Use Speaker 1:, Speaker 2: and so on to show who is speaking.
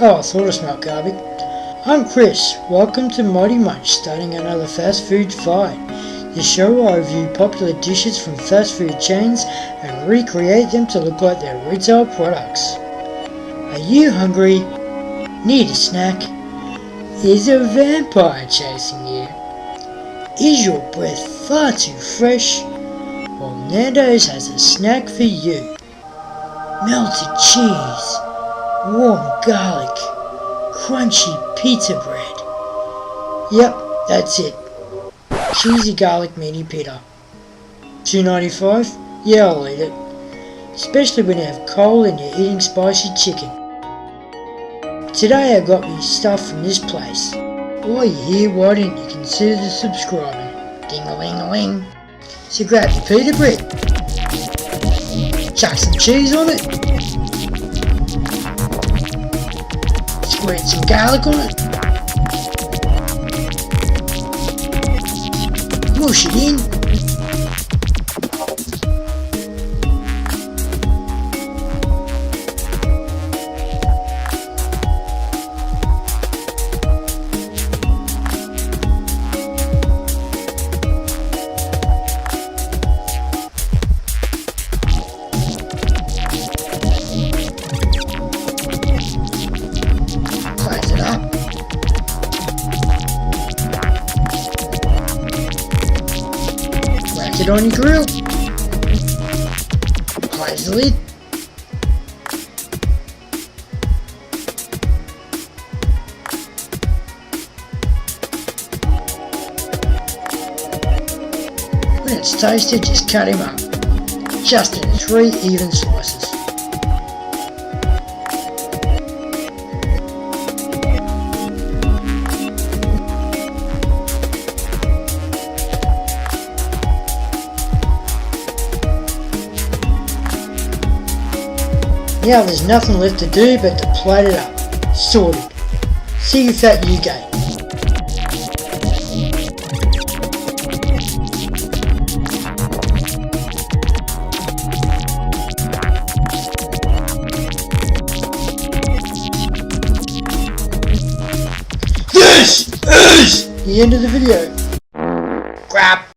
Speaker 1: Oh, I thought I smelled garbage. I'm Chris. Welcome to Mighty Munch, starting another fast food fight. This show where I review popular dishes from fast food chains and recreate them to look like their retail products. Are you hungry? Need a snack? Is a vampire chasing you? Is your breath far too fresh? Well, Nandos has a snack for you. Melted cheese, warm garlic, crunchy pita bread. Yep, that's it. Cheesy garlic mini pita. $2.95? Yeah, I'll eat it. Especially when you have coal and you're eating spicy chicken. Today I got me stuff from this place. While you're here, why didn't you consider subscribing? Ding-a-ling-a-ling. So grab your pita bread. Chuck some cheese on it. Squirt some garlic on it. Mush it in. Close it up. Whack it on your grill. Close the lid. When it's toasted, just cut him up. Just in 3 even slices. Now there's nothing left to do but to plate it up. Sorted. See if that you gain. This is the end of the video.